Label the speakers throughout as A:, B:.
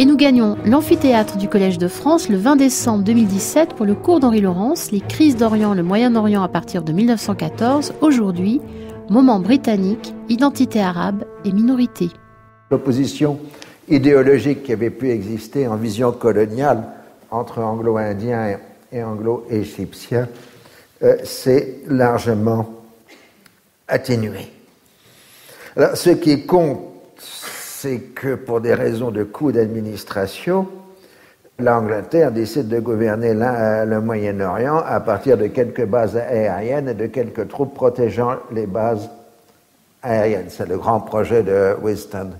A: Et nous gagnons l'amphithéâtre du Collège de France le 20 décembre 2017 pour le cours d'Henri Laurence, Les crises d'Orient, le Moyen-Orient à partir de 1914, aujourd'hui, moment britannique, identité arabe et minorité.
B: L'opposition idéologique qui avait pu exister en vision coloniale entre anglo-indiens et anglo-égyptiens s'est largement atténuée. Alors, ce qui compte, c'est que pour des raisons de coût d'administration, l'Angleterre décide de gouverner le Moyen-Orient à partir de quelques bases aériennes et de quelques troupes protégeant les bases aériennes. C'est le grand projet de Winston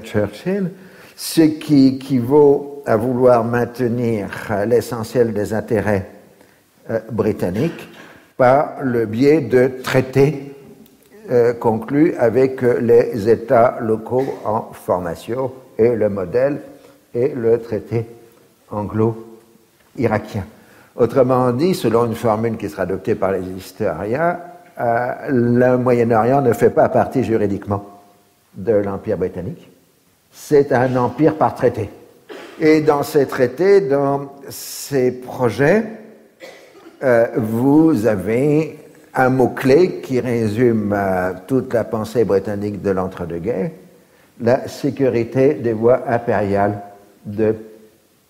B: Churchill, ce qui équivaut à vouloir maintenir l'essentiel des intérêts britanniques par le biais de traités conclus avec les États locaux en formation, et le modèle est le traité anglo-irakien. Autrement dit, selon une formule qui sera adoptée par les historiens, le Moyen-Orient ne fait pas partie juridiquement de l'Empire britannique. C'est un empire par traité. Et dans ces traités, dans ces projets, vous avez un mot-clé qui résume toute la pensée britannique de l'entre-deux-guerres, la sécurité des voies impériales de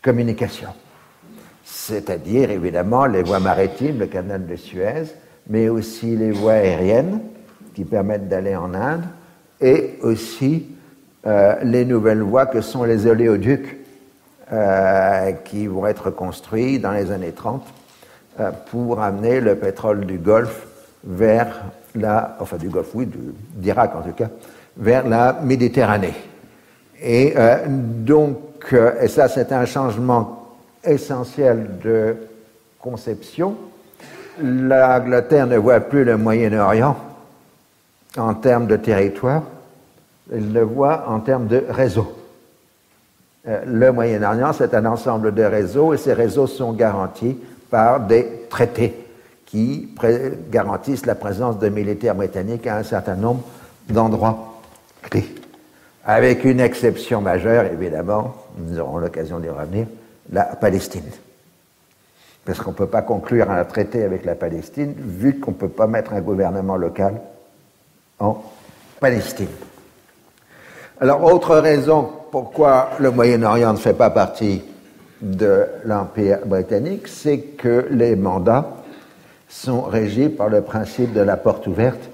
B: communication. C'est-à-dire, évidemment, les voies maritimes, le canal de Suez, mais aussi les voies aériennes qui permettent d'aller en Inde, et aussi les nouvelles voies que sont les oléoducs qui vont être construits dans les années 30 pour amener le pétrole du Golfe vers d'Irak en tout cas, vers la Méditerranée. Et et ça c'est un changement essentiel de conception. L'Angleterre ne voit plus le Moyen-Orient en termes de territoire, elle le voit en termes de réseau. Le Moyen-Orient, c'est un ensemble de réseaux, et ces réseaux sont garantis par des traités qui garantissent la présence de militaires britanniques à un certain nombre d'endroits clés. Avec une exception majeure, évidemment, nous aurons l'occasion d'y revenir, la Palestine. Parce qu'on ne peut pas conclure un traité avec la Palestine, vu qu'on ne peut pas mettre un gouvernement local en Palestine. Alors, autre raison pourquoi le Moyen-Orient ne fait pas partie de l'Empire britannique, c'est que les mandats sont régis par le principe de la porte ouverte,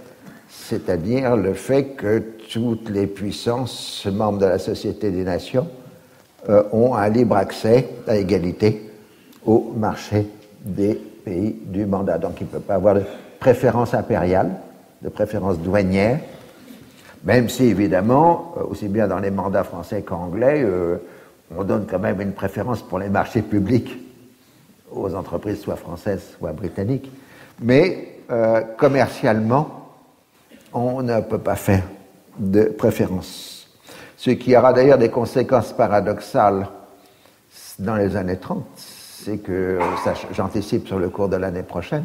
B: c'est-à-dire le fait que toutes les puissances membres de la Société des Nations ont un libre accès à égalité au marché des pays du mandat. Donc il ne peut pas avoir de préférence impériale, de préférence douanière, même si évidemment, aussi bien dans les mandats français qu'anglais, on donne quand même une préférence pour les marchés publics aux entreprises soit françaises, soit britanniques. Mais commercialement, on ne peut pas faire de préférence. Ce qui aura d'ailleurs des conséquences paradoxales dans les années 30, c'est que, ça j'anticipe sur le cours de l'année prochaine,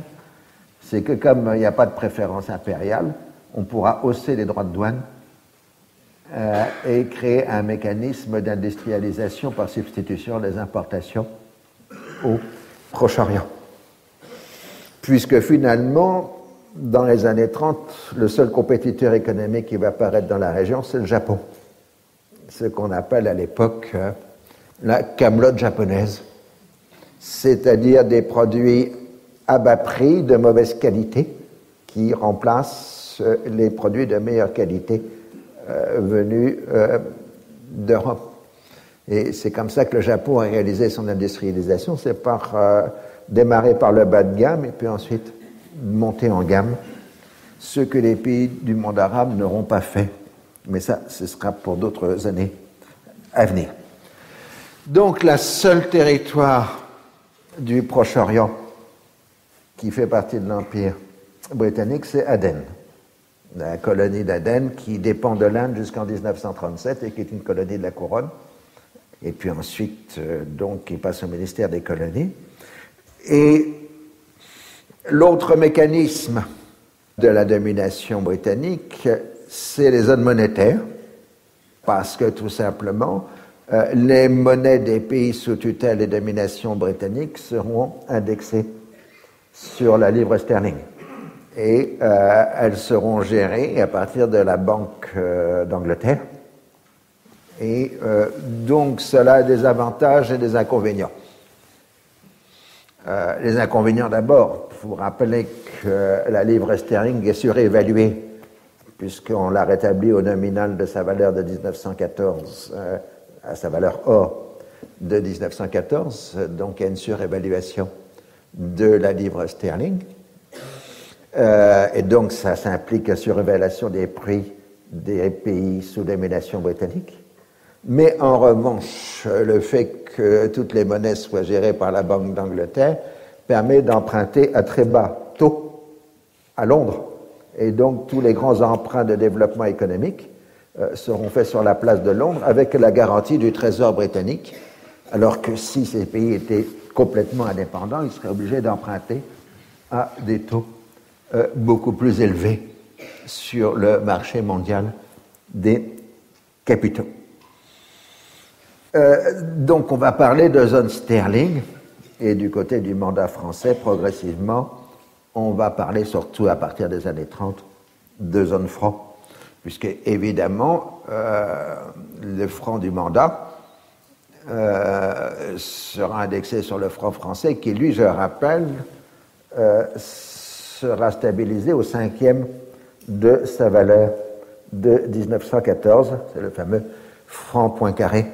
B: c'est que comme il n'y a pas de préférence impériale, on pourra hausser les droits de douane et créer un mécanisme d'industrialisation par substitution des importations au Proche-Orient. Puisque finalement, dans les années 30, le seul compétiteur économique qui va apparaître dans la région, c'est le Japon. Ce qu'on appelle à l'époque la camelote japonaise, c'est-à-dire des produits à bas prix, de mauvaise qualité, qui remplacent les produits de meilleure qualité venus d'Europe. Et c'est comme ça que le Japon a réalisé son industrialisation, c'est par démarrer par le bas de gamme et puis ensuite monter en gamme, ce que les pays du monde arabe n'auront pas fait. Mais ça, ce sera pour d'autres années à venir. Donc, le seul territoire du Proche-Orient qui fait partie de l'Empire britannique, c'est Aden. La colonie d'Aden qui dépend de l'Inde jusqu'en 1937 et qui est une colonie de la couronne. Et puis ensuite, donc, qui passe au ministère des colonies. Et l'autre mécanisme de la domination britannique, c'est les zones monétaires, parce que tout simplement, Les monnaies des pays sous tutelle et domination britannique seront indexées sur la livre sterling. Et elles seront gérées à partir de la Banque d'Angleterre. Et donc, cela a des avantages et des inconvénients. Les inconvénients d'abord, il faut rappeler que la livre sterling est surévaluée, puisqu'on l'a rétablie au nominal de sa valeur de 1914 à sa valeur or de 1914, donc il y a une surévaluation de la livre sterling. Et donc, ça implique la surévaluation des prix des pays sous domination britannique. Mais en revanche, le fait que toutes les monnaies soient gérées par la Banque d'Angleterre permet d'emprunter à très bas taux à Londres. Et donc, tous les grands emprunts de développement économique seront faits sur la place de Londres avec la garantie du Trésor britannique, alors que si ces pays étaient complètement indépendants, ils seraient obligés d'emprunter à des taux beaucoup plus élevés sur le marché mondial des capitaux. Donc on va parler de zone sterling, et du côté du mandat français, progressivement, on va parler surtout à partir des années 30 de zone franc, puisque évidemment le franc du mandat sera indexé sur le franc français qui, lui, je rappelle, sera stabilisé au 5e de sa valeur de 1914, c'est le fameux franc Poincaré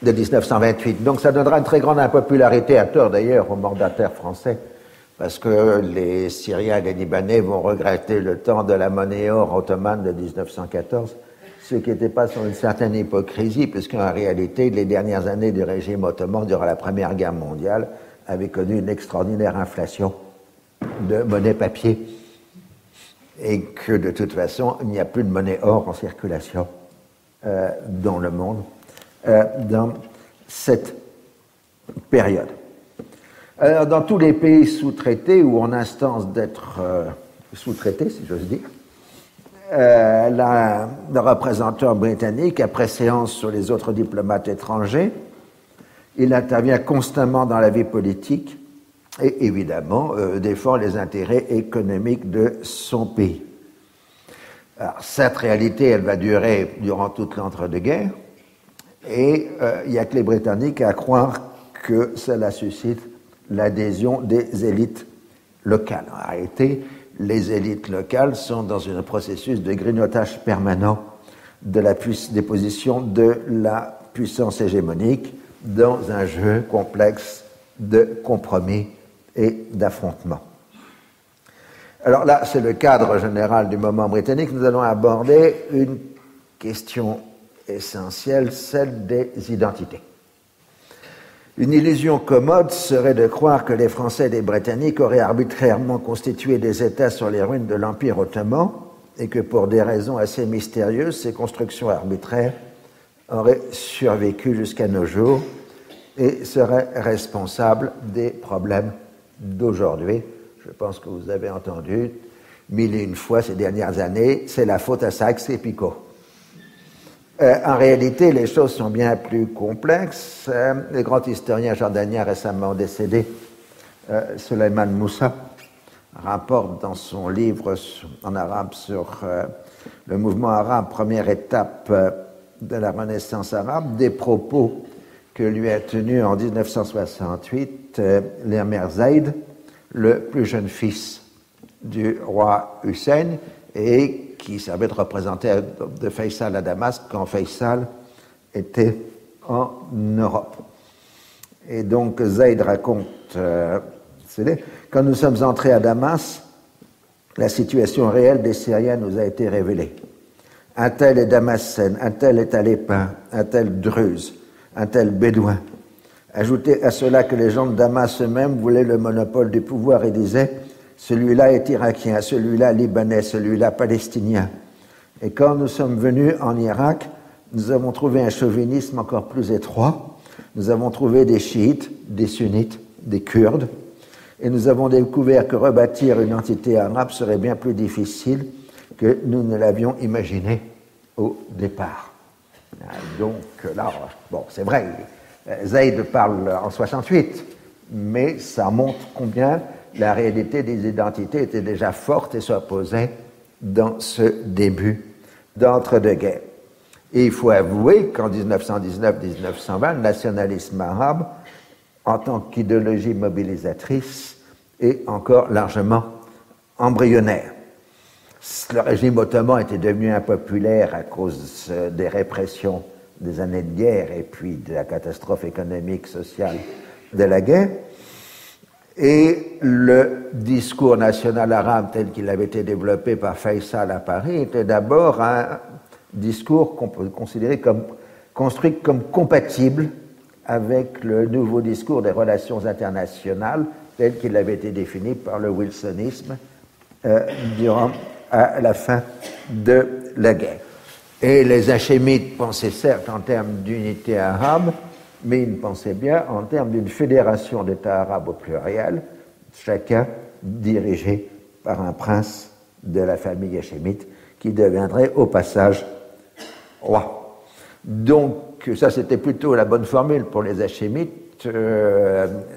B: de 1928. Donc ça donnera une très grande impopularité, à tort d'ailleurs, aux mandataires français, parce que les Syriens et les Libanais vont regretter le temps de la monnaie or ottomane de 1914, ce qui n'était pas sans une certaine hypocrisie, puisqu'en réalité, les dernières années du régime ottoman, durant la Première Guerre mondiale, avaient connu une extraordinaire inflation de monnaie papier, et que de toute façon, il n'y a plus de monnaie or en circulation dans le monde dans cette période. Alors, dans tous les pays sous-traités ou en instance d'être sous-traités, si j'ose dire, le représentant britannique, après séance sur les autres diplomates étrangers, il intervient constamment dans la vie politique et évidemment défend les intérêts économiques de son pays. Alors, cette réalité, elle va durer durant toute l'entre-deux-guerres, et il n'y a que les Britanniques à croire que cela suscite l'adhésion des élites locales. En réalité, les élites locales sont dans un processus de grignotage permanent des positions de la puissance hégémonique dans un jeu complexe de compromis et d'affrontements. Alors là, c'est le cadre général du moment britannique. Nous allons aborder une question essentielle, celle des identités. Une illusion commode serait de croire que les Français et les Britanniques auraient arbitrairement constitué des États sur les ruines de l'Empire ottoman et que pour des raisons assez mystérieuses, ces constructions arbitraires auraient survécu jusqu'à nos jours et seraient responsables des problèmes d'aujourd'hui. Je pense que vous avez entendu mille et une fois ces dernières années, c'est la faute à Sykes et Picot. En réalité, les choses sont bien plus complexes. Le grand historien jordanien récemment décédé, Suleiman Moussa, rapporte dans son livre en arabe sur le mouvement arabe, première étape de la Renaissance arabe, des propos que lui a tenus en 1968 l'Emir Zaïd, le plus jeune fils du roi Hussein, et qui servait de représentant de Faisal à Damas quand Faisal était en Europe. Et donc Zaïd raconte, quand nous sommes entrés à Damas, la situation réelle des Syriens nous a été révélée. Un tel est Damascène, un tel est Alépin, un tel Druze, un tel Bédouin. Ajoutez à cela que les gens de Damas eux-mêmes voulaient le monopole du pouvoir et disaient « celui-là est irakien, celui-là libanais, celui-là palestinien ». Et quand nous sommes venus en Irak, nous avons trouvé un chauvinisme encore plus étroit. Nous avons trouvé des chiites, des sunnites, des kurdes, et nous avons découvert que rebâtir une entité arabe serait bien plus difficile que nous ne l'avions imaginé au départ. Donc là, bon, c'est vrai, Zaïd parle en 68, mais ça montre combien la réalité des identités était déjà forte et s'opposait dans ce début d'entre-deux-guerres. Et il faut avouer qu'en 1919-1920, le nationalisme arabe, en tant qu'idéologie mobilisatrice, est encore largement embryonnaire. Le régime ottoman était devenu impopulaire à cause des répressions des années de guerre et puis de la catastrophe économique, sociale de la guerre. Et le discours national arabe tel qu'il avait été développé par Faisal à Paris était d'abord un discours qu'on peut considérer comme construit comme compatible avec le nouveau discours des relations internationales tel qu'il avait été défini par le wilsonisme durant à la fin de la guerre. Et les hachémites pensaient certes en termes d'unité arabe, mais ils pensaient bien en termes d'une fédération d'États arabes au pluriel, chacun dirigé par un prince de la famille hachémite qui deviendrait au passage roi. Donc ça c'était plutôt la bonne formule pour les hachémites,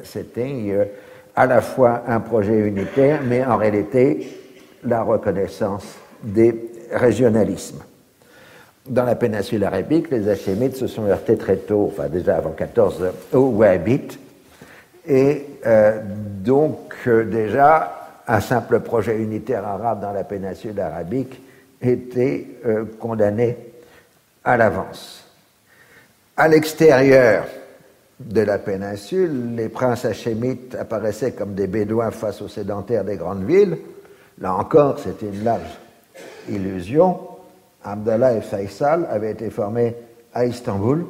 B: c'était à la fois un projet unitaire, mais en réalité la reconnaissance des régionalismes. Dans la péninsule arabique, les hachémites se sont heurtés très tôt, enfin déjà avant 14, aux wahhabites, et donc déjà un simple projet unitaire arabe dans la péninsule arabique était condamné à l'avance. À l'extérieur de la péninsule, les princes hachémites apparaissaient comme des bédouins face aux sédentaires des grandes villes. Là encore, c'était une large illusion. Abdallah et Faisal avaient été formés à Istanbul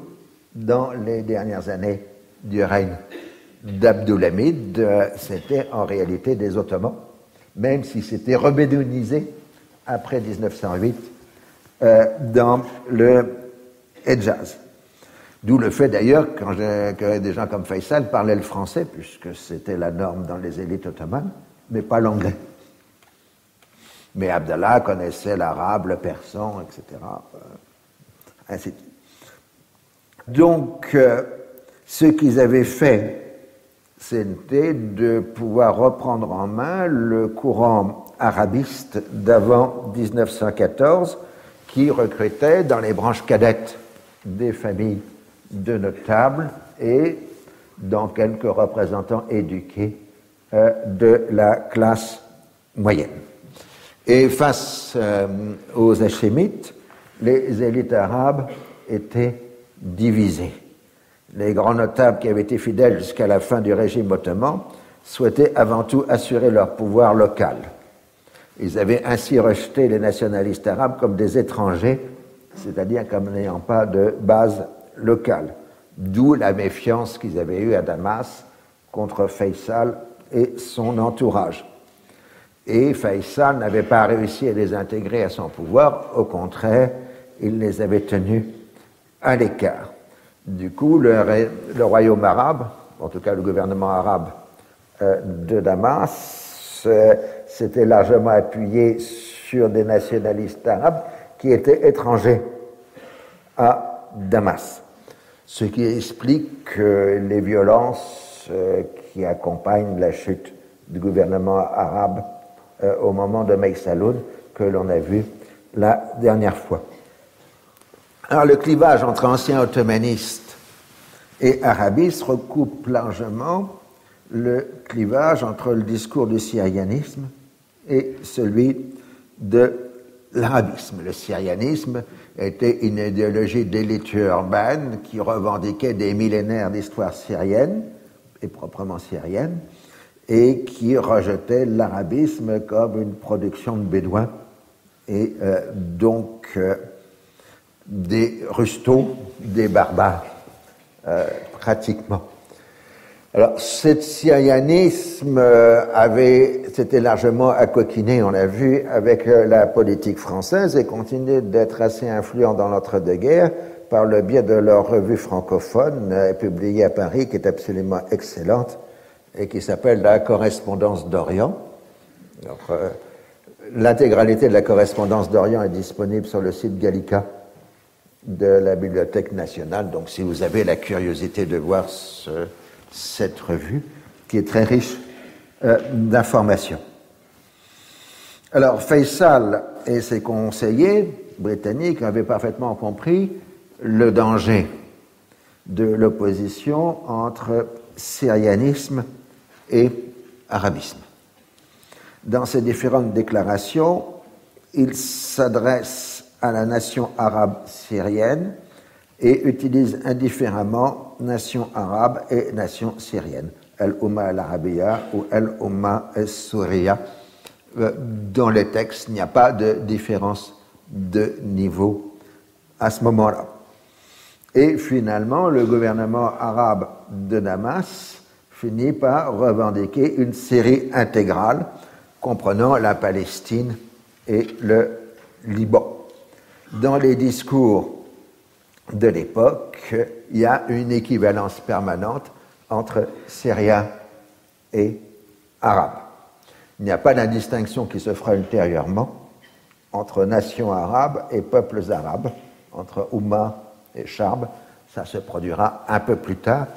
B: dans les dernières années du règne d'Abdulhamid. C'était en réalité des Ottomans, même si c'était rebédounisé après 1908 dans le Hedjaz. D'où le fait d'ailleurs que des gens comme Faisal parlaient le français, puisque c'était la norme dans les élites ottomanes, mais pas l'anglais. Mais Abdallah connaissait l'arabe, le persan, etc. Ainsi de suite. Donc, ce qu'ils avaient fait, c'était de pouvoir reprendre en main le courant arabiste d'avant 1914 qui recrutait dans les branches cadettes des familles de notables et dans quelques représentants éduqués de la classe moyenne. Et face aux hachémites, les élites arabes étaient divisées. Les grands notables qui avaient été fidèles jusqu'à la fin du régime ottoman souhaitaient avant tout assurer leur pouvoir local. Ils avaient ainsi rejeté les nationalistes arabes comme des étrangers, c'est-à-dire comme n'ayant pas de base locale. D'où la méfiance qu'ils avaient eue à Damas contre Faisal et son entourage. Et Faisal n'avait pas réussi à les intégrer à son pouvoir, au contraire, il les avait tenus à l'écart. Du coup, le royaume arabe, en tout cas le gouvernement arabe de Damas, s'était largement appuyé sur des nationalistes arabes qui étaient étrangers à Damas. Ce qui explique les violences qui accompagnent la chute du gouvernement arabe au moment de Maïsaloun, que l'on a vu la dernière fois. Alors le clivage entre anciens ottomanistes et arabistes recoupe largement le clivage entre le discours du syrianisme et celui de l'arabisme. Le syrianisme était une idéologie d'élite urbaine qui revendiquait des millénaires d'histoire syrienne, et proprement syrienne, et qui rejetait l'arabisme comme une production de bédouins et donc des rustos, des barbares, pratiquement. Alors, ce syrianisme s'était largement accoquiné, on l'a vu, avec la politique française et continuait d'être assez influent dans l'entre-deux-guerres par le biais de leur revue francophone publiée à Paris, qui est absolument excellente et qui s'appelle La Correspondance d'Orient. L'intégralité de la Correspondance d'Orient est disponible sur le site Gallica de la Bibliothèque nationale. Donc, si vous avez la curiosité de voir cette revue, qui est très riche d'informations. Alors, Faisal et ses conseillers britanniques avaient parfaitement compris le danger de l'opposition entre syrianisme et arabisme. Dans ces différentes déclarations, il s'adresse à la nation arabe syrienne et utilise indifféremment nation arabe et nation syrienne, al-Umma al-Arabiya ou al-Umma al-Souriya. Dans les textes, il n'y a pas de différence de niveau à ce moment-là. Et finalement, le gouvernement arabe de Damas finit par revendiquer une Syrie intégrale comprenant la Palestine et le Liban. Dans les discours de l'époque, il y a une équivalence permanente entre Syriens et Arabes. Il n'y a pas de distinction qui se fera ultérieurement entre nations arabes et peuples arabes, entre Oumma et Charb. Ça se produira un peu plus tard,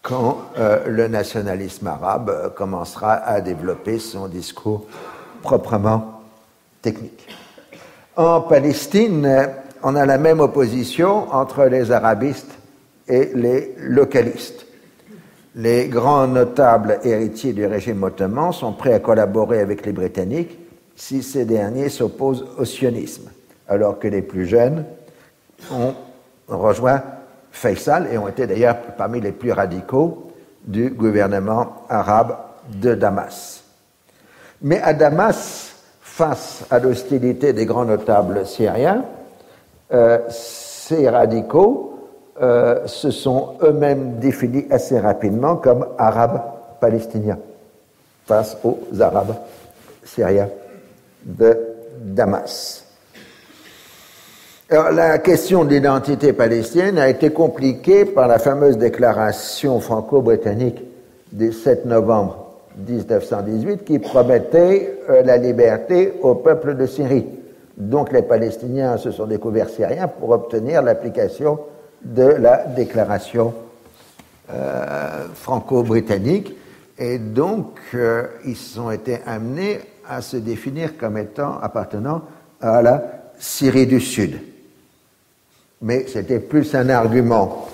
B: quand le nationalisme arabe commencera à développer son discours proprement technique. En Palestine, on a la même opposition entre les arabistes et les localistes. Les grands notables héritiers du régime ottoman sont prêts à collaborer avec les Britanniques si ces derniers s'opposent au sionisme, alors que les plus jeunes ont rejoint Faisal et ont été d'ailleurs parmi les plus radicaux du gouvernement arabe de Damas. Mais à Damas, face à l'hostilité des grands notables syriens, ces radicaux se sont eux-mêmes définis assez rapidement comme arabes palestiniens face aux arabes syriens de Damas. Alors, la question de l'identité palestinienne a été compliquée par la fameuse déclaration franco-britannique du 7 novembre 1918 qui promettait la liberté au peuple de Syrie. Donc les Palestiniens se sont découverts syriens pour obtenir l'application de la déclaration franco-britannique et donc ils ont été amenés à se définir comme étant appartenant à la Syrie du Sud. Mais c'était plus un argument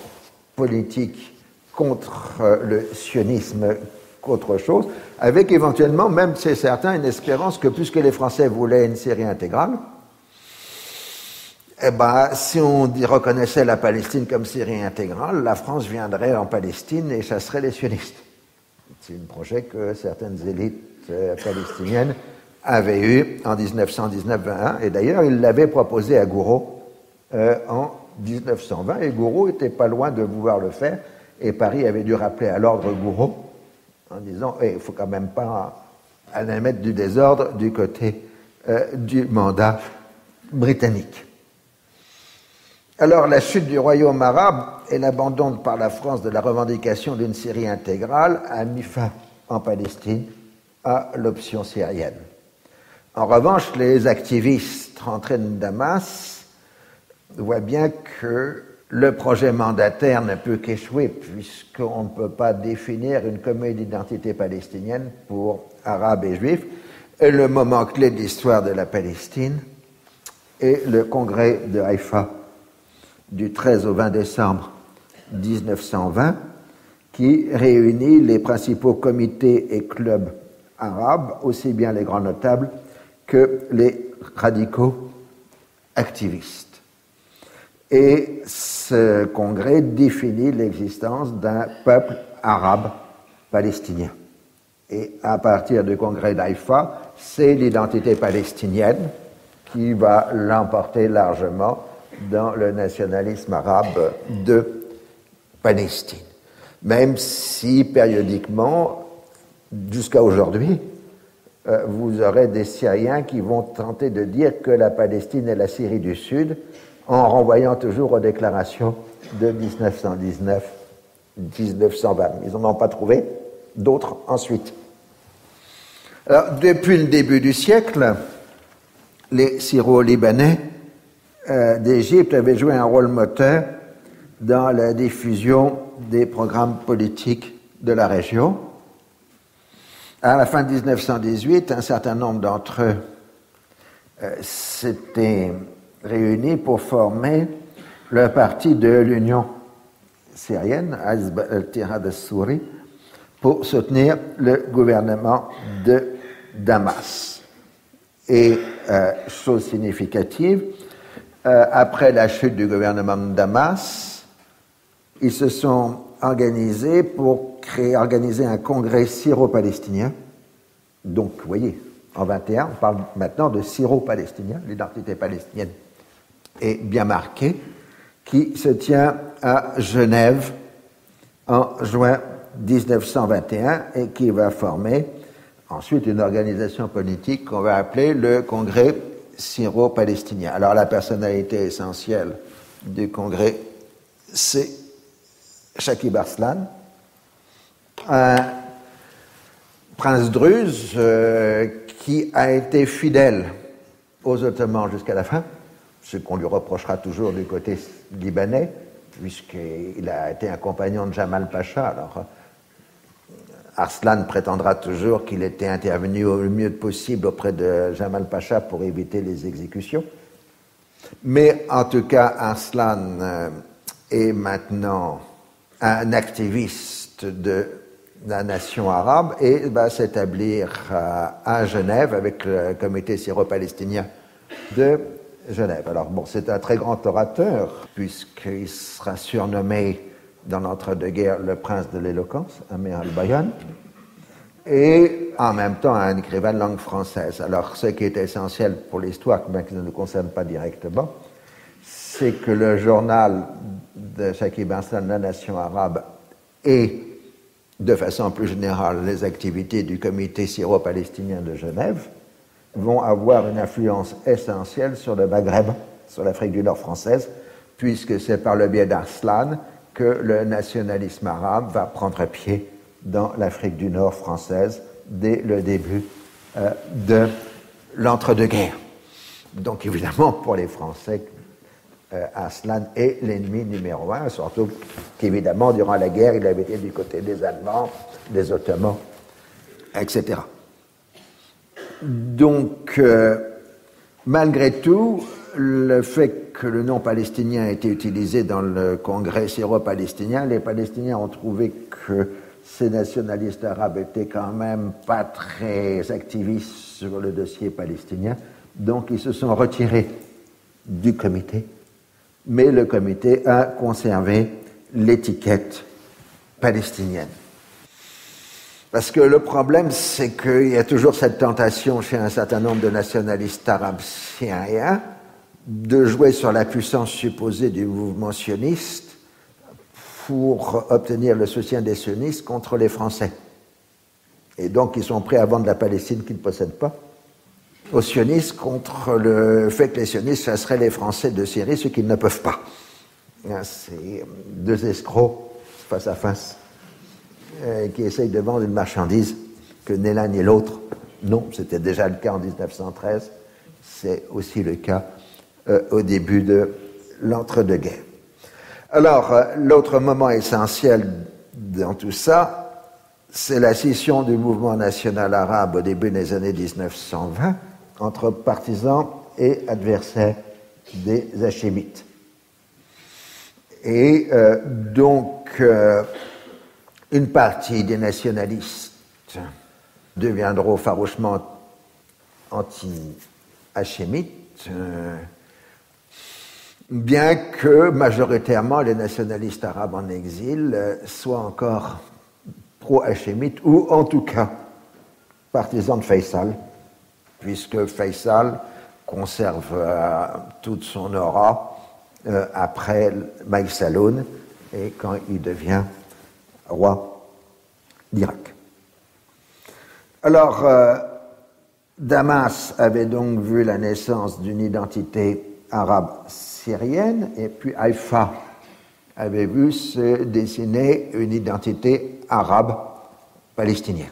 B: politique contre le sionisme qu'autre chose, avec éventuellement, même c'est certain, une espérance que puisque les Français voulaient une Syrie intégrale, eh ben, si on reconnaissait la Palestine comme Syrie intégrale, la France viendrait en Palestine et chasserait les sionistes. C'est un projet que certaines élites palestiniennes avaient eu en 1919-21, et d'ailleurs, ils l'avaient proposé à Gouraud en 1920, et Gouraud n'était pas loin de vouloir le faire, et Paris avait dû rappeler à l'ordre Gouraud en disant il ne faut quand même pas aller mettre du désordre du côté du mandat britannique. Alors, la chute du royaume arabe et l'abandon par la France de la revendication d'une Syrie intégrale a mis fin en Palestine à l'option syrienne. En revanche, les activistes rentrés de Damas voient bien que le projet mandataire ne peut qu'échouer puisqu'on ne peut pas définir une commune d'identité palestinienne pour Arabes et Juifs. Et le moment clé de l'histoire de la Palestine est le congrès de Haïfa du 13 au 20 décembre 1920 qui réunit les principaux comités et clubs arabes, aussi bien les grands notables que les radicaux activistes. Et ce congrès définit l'existence d'un peuple arabe palestinien. Et à partir du congrès d'Haïfa, c'est l'identité palestinienne qui va l'emporter largement dans le nationalisme arabe de Palestine. Même si, périodiquement, jusqu'à aujourd'hui, vous aurez des Syriens qui vont tenter de dire que la Palestine est la Syrie du Sud, en renvoyant toujours aux déclarations de 1919-1920. Ils n'en ont pas trouvé d'autres ensuite. Alors, depuis le début du siècle, les Syro-Libanais d'Égypte avait joué un rôle moteur dans la diffusion des programmes politiques de la région. À la fin de 1918, un certain nombre d'entre eux s'étaient réunis pour former le parti de l'Union syrienne, Hizb al-Ittihad al-Souri, pour soutenir le gouvernement de Damas. Et, chose significative, après la chute du gouvernement de Damas, ils se sont organisés pour organiser un congrès syro-palestinien. Donc, vous voyez, en 21, on parle maintenant de syro-palestinien, l'identité palestinienne est bien marquée, qui se tient à Genève en juin 1921 et qui va former ensuite une organisation politique qu'on va appeler le Congrès syro-palestinien. Alors la personnalité essentielle du Congrès, c'est Shakib Arslan, un prince druze qui a été fidèle aux Ottomans jusqu'à la fin, ce qu'on lui reprochera toujours du côté libanais, puisqu'il a été un compagnon de Jamal Pacha. Alors, Arslan prétendra toujours qu'il était intervenu au mieux possible auprès de Jamal Pacha pour éviter les exécutions. Mais en tout cas, Arslan est maintenant un activiste de la nation arabe et va s'établir à Genève avec le comité syro-palestinien de Genève. Alors bon, c'est un très grand orateur, puisqu'il sera surnommé dans l'entre-deux-guerres le prince de l'éloquence, Amir al-Bayan, et en même temps un écrivain de langue française. Alors ce qui est essentiel pour l'histoire, bien qu'il ne nous concerne pas directement, c'est que le journal de Shakib Arslan, La Nation arabe, et de façon plus générale les activités du comité syro-palestinien de Genève vont avoir une influence essentielle sur le Maghreb, sur l'Afrique du Nord française, puisque c'est par le biais d'Arslan que le nationalisme arabe va prendre pied dans l'Afrique du Nord française dès le début de l'entre-deux-guerres. Donc évidemment, pour les Français, Arslan est l'ennemi numéro un, surtout qu'évidemment, durant la guerre, il avait été du côté des Allemands, des Ottomans, etc. Donc, malgré tout, le fait que le nom palestinien ait été utilisé dans le congrès syro-palestinien, les Palestiniens ont trouvé que ces nationalistes arabes étaient quand même pas très activistes sur le dossier palestinien, donc ils se sont retirés du comité, mais le comité a conservé l'étiquette palestinienne. Parce que le problème, c'est qu'il y a toujours cette tentation chez un certain nombre de nationalistes arabes syriens de jouer sur la puissance supposée du mouvement sioniste pour obtenir le soutien des sionistes contre les Français. Et donc, ils sont prêts à vendre la Palestine qu'ils ne possèdent pas aux sionistes contre le fait que les sionistes chasseraient les Français de Syrie, ce qu'ils ne peuvent pas. C'est deux escrocs face à face qui essayent de vendre une marchandise que ni l'un ni l'autre. Non, c'était déjà le cas en 1913, c'est aussi le cas au début de l'entre-deux-guerres. Alors, l'autre moment essentiel dans tout ça, c'est la scission du mouvement national arabe au début des années 1920 entre partisans et adversaires des Hachémites. Et donc, une partie des nationalistes deviendront farouchement anti-hachémites, bien que majoritairement les nationalistes arabes en exil soient encore pro-hachémites, ou en tout cas partisans de Faisal, puisque Faisal conserve toute son aura après Malik Saloun et quand il devient roi d'Irak. Alors, Damas avait donc vu la naissance d'une identité arabe syrienne, et puis Haïfa avait vu se dessiner une identité arabe palestinienne.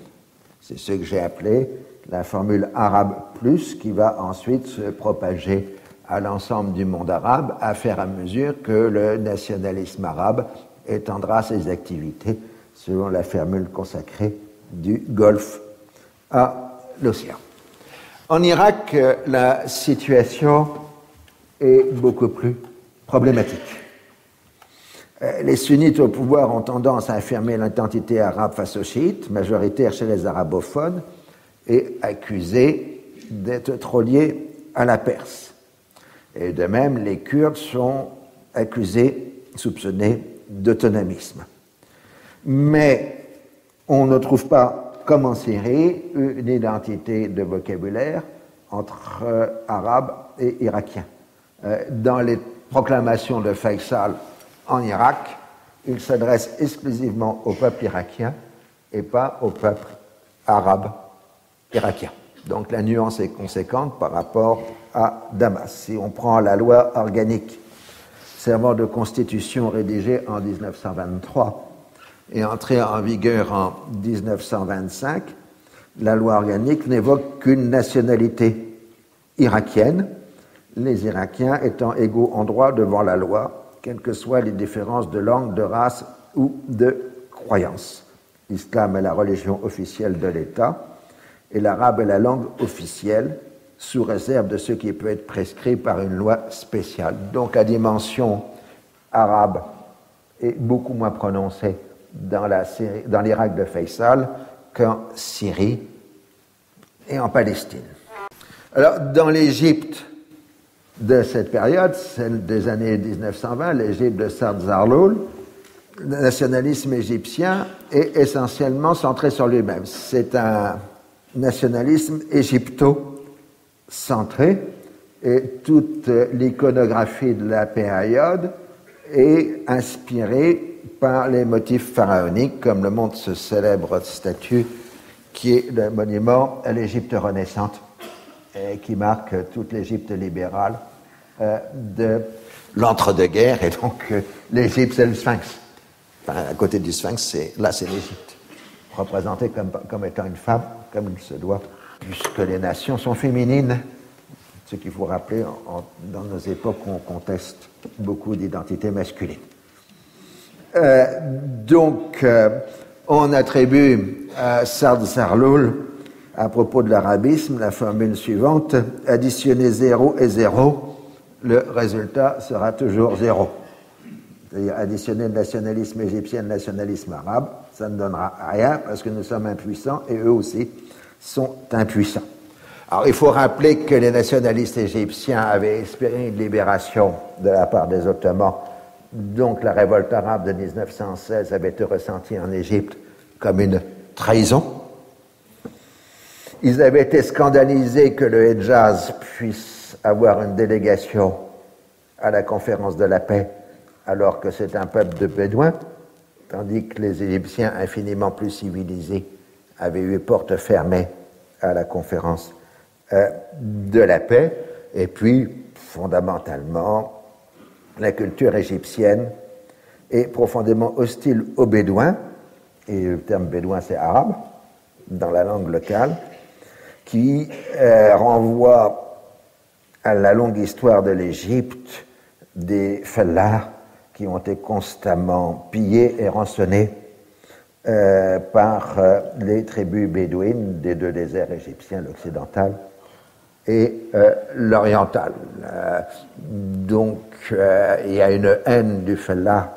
B: C'est ce que j'ai appelé la formule arabe plus, qui va ensuite se propager à l'ensemble du monde arabe, à faire à mesure que le nationalisme arabe étendra ses activités selon la formule consacrée du Golfe à l'océan. En Irak, la situation est beaucoup plus problématique. Les sunnites au pouvoir ont tendance à affirmer l'identité arabe face aux chiites, majoritaires chez les arabophones, et accusés d'être trop liés à la Perse. Et de même, les Kurdes sont accusés, soupçonnés d'autonomisme. Mais on ne trouve pas, comme en Syrie, une identité de vocabulaire entre arabes et irakiens. Dans les proclamations de Faisal en Irak, il s'adresse exclusivement au peuple irakien et pas au peuple arabe irakien. Donc la nuance est conséquente par rapport à Damas. Si on prend la loi organique servant de constitution rédigée en 1923 et entrée en vigueur en 1925, la loi organique n'évoque qu'une nationalité irakienne, les Irakiens étant égaux en droit devant la loi, quelles que soient les différences de langue, de race ou de croyance. L'islam est la religion officielle de l'État et l'arabe est la langue officielle, sous réserve de ce qui peut être prescrit par une loi spéciale. Donc la dimension arabe est beaucoup moins prononcée dans l'Irak de Faisal qu'en Syrie et en Palestine. Alors, dans l'Égypte de cette période, celle des années 1920, l'Égypte de Saad Zarloul, le nationalisme égyptien est essentiellement centré sur lui-même. C'est un nationalisme égypto-centré et toute l'iconographie de la période est inspirée par les motifs pharaoniques, comme le montre ce célèbre statue qui est le monument à l'Égypte renaissante et qui marque toute l'Égypte libérale de l'entre-deux-guerres. Et donc l'Égypte, c'est le Sphinx. Enfin, à côté du Sphinx, c'est l'Égypte, représentée comme étant une femme, comme il se doit, puisque les nations sont féminines. Ce qu'il faut rappeler dans nos époques où on conteste beaucoup d'identités masculines. Donc, on attribue à Saad Zarloul, à propos de l'arabisme, la formule suivante: additionner 0 et 0, le résultat sera toujours 0. C'est-à-dire additionner le nationalisme égyptien et le nationalisme arabe, ça ne donnera rien parce que nous sommes impuissants et eux aussi sont impuissants. Alors il faut rappeler que les nationalistes égyptiens avaient espéré une libération de la part des Ottomans, donc la révolte arabe de 1916 avait été ressentie en Égypte comme une trahison. Ils avaient été scandalisés que le Hedjaz puisse avoir une délégation à la conférence de la paix alors que c'est un peuple de Bédouins, tandis que les Égyptiens infiniment plus civilisés avaient eu porte fermée à la conférence de la paix. Et puis, fondamentalement, la culture égyptienne est profondément hostile aux Bédouins, et le terme bédouin c'est arabe, dans la langue locale, qui renvoie à la longue histoire de l'Égypte, des fellahs qui ont été constamment pillés et rançonnés par les tribus bédouines des deux déserts égyptiens, l'occidental et l'oriental. Donc, il y a une haine du fellah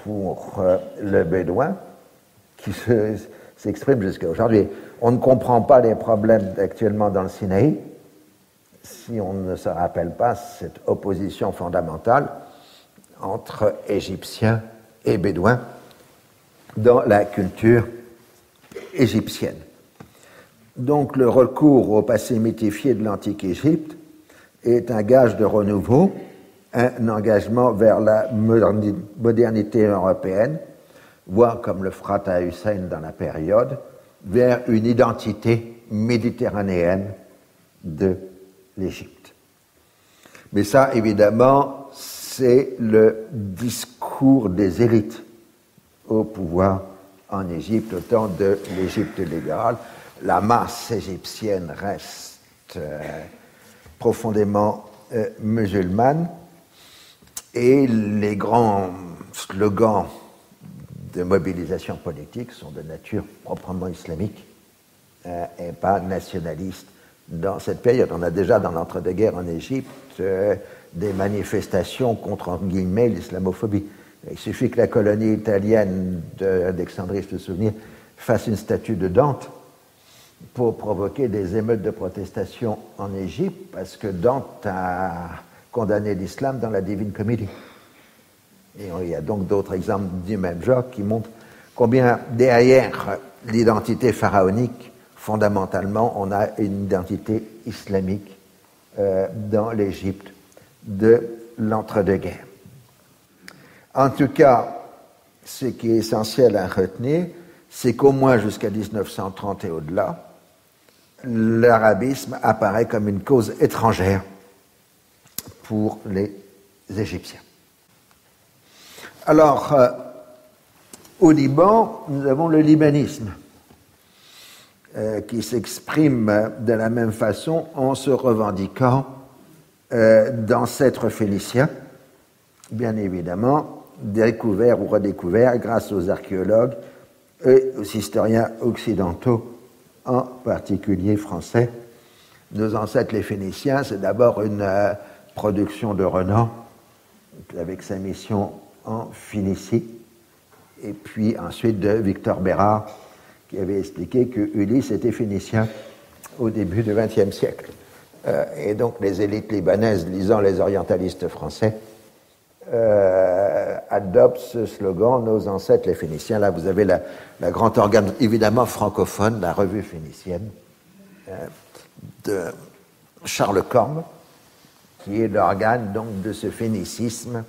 B: pour le bédouin qui s'exprime jusqu'à aujourd'hui. On ne comprend pas les problèmes actuellement dans le Sinaï si on ne se rappelle pas cette opposition fondamentale entre Égyptiens et Bédouins dans la culture égyptienne. Donc le recours au passé mythifié de l'antique Égypte est un gage de renouveau, un engagement vers la modernité européenne, voire, comme le fera Taha Hussein dans la période, vers une identité méditerranéenne de l'Égypte. Mais ça, évidemment, c'est le discours des élites au pouvoir en Égypte, au temps de l'Égypte libérale. La masse égyptienne reste profondément musulmane, et les grands slogans de mobilisation politique sont de nature proprement islamique et pas nationaliste. Dans cette période, on a déjà dans l'entre-deux-guerres en Égypte des manifestations contre, entre guillemets, l'islamophobie. Il suffit que la colonie italienne d'Alexandrie, je me souviens, fasse une statue de Dante pour provoquer des émeutes de protestation en Égypte, parce que Dante a condamné l'islam dans la Divine Comédie. Et il y a donc d'autres exemples du même genre qui montrent combien derrière l'identité pharaonique, fondamentalement, on a une identité islamique dans l'Égypte de l'entre-deux-guerres. En tout cas, ce qui est essentiel à retenir, c'est qu'au moins jusqu'à 1930 et au-delà, l'arabisme apparaît comme une cause étrangère pour les Égyptiens. Alors, au Liban, nous avons le libanisme, qui s'exprime de la même façon en se revendiquant d'ancêtres phéniciens, bien évidemment, découverts ou redécouverts grâce aux archéologues et aux historiens occidentaux, en particulier français. Nos ancêtres, les Phéniciens, c'est d'abord une production de Renan, avec sa mission en Phénicie, et puis ensuite de Victor Bérard, qui avait expliqué que Ulysse était phénicien au début du XXe siècle. Et donc les élites libanaises, lisant les orientalistes français, adoptent ce slogan « Nos ancêtres les Phéniciens ». Là, vous avez la grande organe, évidemment francophone, la Revue phénicienne, de Charles Corme, qui est l'organe donc de ce phénicisme,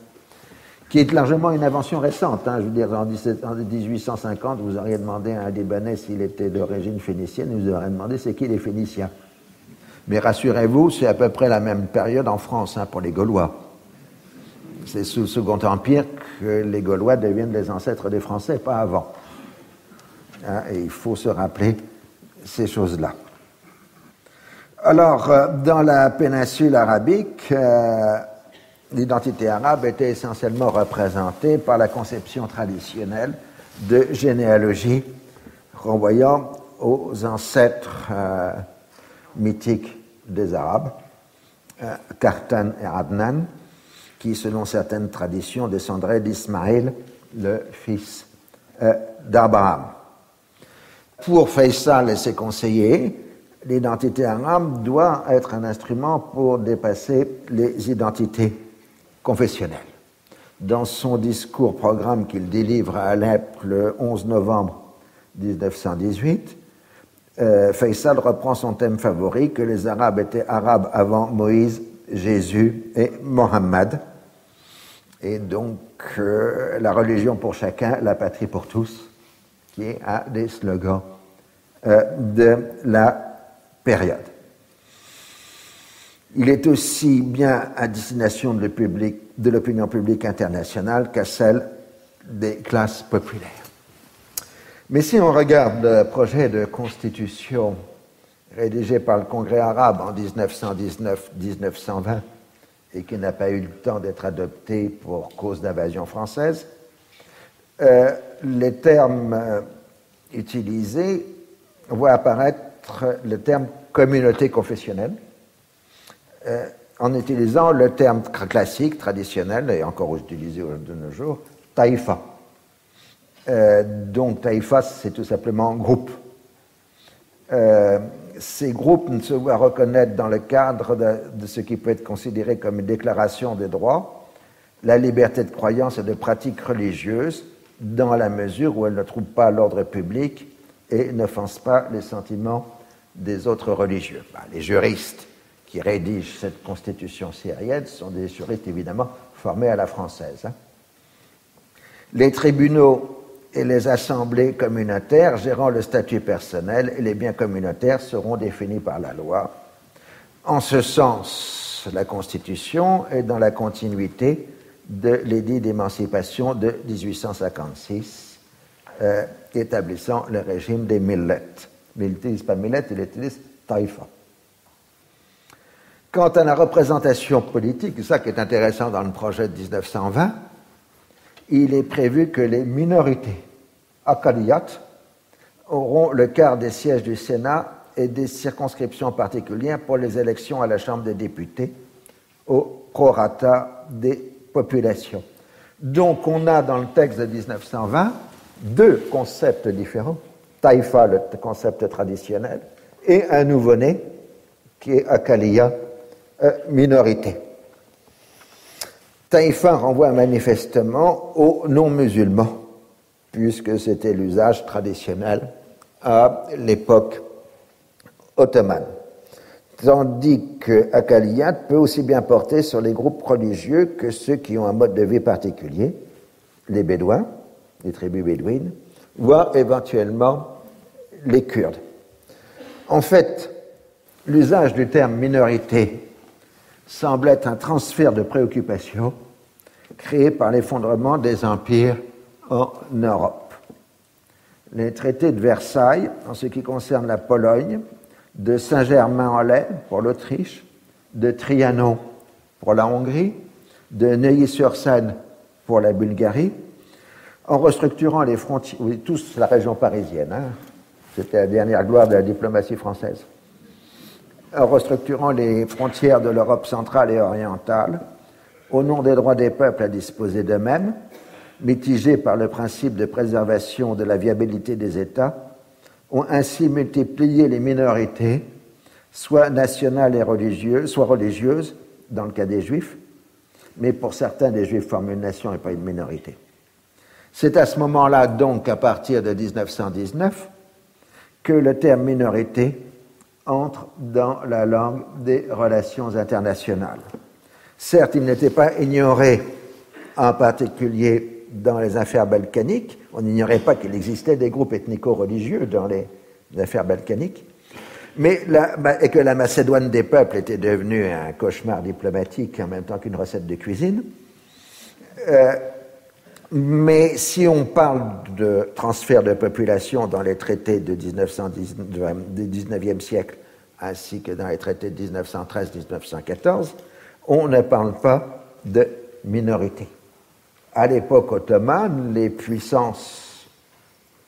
B: qui est largement une invention récente. Je veux dire, en 1850, vous auriez demandé à un Libanais s'il était d'origine phénicienne, vous auriez demandé c'est qui les Phéniciens. Mais rassurez-vous, c'est à peu près la même période en France pour les Gaulois. C'est sous le Second Empire que les Gaulois deviennent les ancêtres des Français, pas avant. Et il faut se rappeler ces choses-là. Alors, dans la péninsule arabique, l'identité arabe était essentiellement représentée par la conception traditionnelle de généalogie renvoyant aux ancêtres mythiques des Arabes, Qartan et Adnan, qui, selon certaines traditions, descendraient d'Ismaël, le fils d'Abraham. Pour Faisal et ses conseillers, l'identité arabe doit être un instrument pour dépasser les identités confessionnelles. Dans son discours-programme qu'il délivre à Alep le 11 novembre 1918, Faisal reprend son thème favori, que les Arabes étaient arabes avant Moïse, Jésus et Mohammed. Et donc, la religion pour chacun, la patrie pour tous, qui est un des slogans de la période. Il est aussi bien à destination de l'opinion publique internationale qu'à celle des classes populaires. Mais si on regarde le projet de constitution rédigé par le Congrès arabe en 1919-1920 et qui n'a pas eu le temps d'être adopté pour cause d'invasion française, les termes utilisés voient apparaître le terme communauté confessionnelle en utilisant le terme classique, traditionnel, et encore utilisé de nos jours, taïfa. Donc taïfa, c'est tout simplement groupe. Ces groupes ne se voient reconnaître dans le cadre de ce qui peut être considéré comme une déclaration des droits, la liberté de croyance et de pratique religieuse, dans la mesure où elle ne trouble pas l'ordre public et n'offense pas les sentiments des autres religieux. Les juristes qui rédigent cette constitution syrienne sont des juristes évidemment formés à la française. Les tribunaux et les assemblées communautaires gérant le statut personnel et les biens communautaires seront définis par la loi. En ce sens, la Constitution est dans la continuité de l'édit d'émancipation de 1856, établissant le régime des millets. Mais il n'utilise pas millet, il utilise taïfa. Quant à la représentation politique, c'est ça qui est intéressant dans le projet de 1920, il est prévu que les minorités aqaliyates auront le quart des sièges du Sénat et des circonscriptions particulières pour les élections à la Chambre des députés au prorata des populations. Donc on a dans le texte de 1920 deux concepts différents, taïfa, le concept traditionnel, et un nouveau-né qui est aqaliya, minorité. Taïfa renvoie manifestement aux non-musulmans, puisque c'était l'usage traditionnel à l'époque ottomane. Tandis que aqaliyat peut aussi bien porter sur les groupes religieux que ceux qui ont un mode de vie particulier, les Bédouins, les tribus bédouines, voire éventuellement les Kurdes. En fait, l'usage du terme minorité semble être un transfert de préoccupation créé par l'effondrement des empires en Europe. Les traités de Versailles, en ce qui concerne la Pologne, de Saint-Germain-en-Laye pour l'Autriche, de Trianon pour la Hongrie, de Neuilly-sur-Seine pour la Bulgarie, en restructurant les frontières, oui, tous la région parisienne, hein, c'était la dernière gloire de la diplomatie française, en restructurant les frontières de l'Europe centrale et orientale, au nom des droits des peuples à disposer d'eux-mêmes, mitigés par le principe de préservation de la viabilité des États, ont ainsi multiplié les minorités, soit nationales et religieuses, soit religieuses, dans le cas des Juifs, mais pour certains, des Juifs forment une nation et pas une minorité. C'est à ce moment-là, donc, à partir de 1919, que le terme minorité entre dans la langue des relations internationales. Certes, il n'était pas ignoré, en particulier dans les affaires balkaniques. On n'ignorait pas qu'il existait des groupes ethnico-religieux dans les affaires balkaniques, et que la Macédoine des peuples était devenue un cauchemar diplomatique en même temps qu'une recette de cuisine. Mais si on parle de transfert de population dans les traités de 19e siècle, ainsi que dans les traités de 1913-1914, on ne parle pas de minorité. À l'époque ottomane, les puissances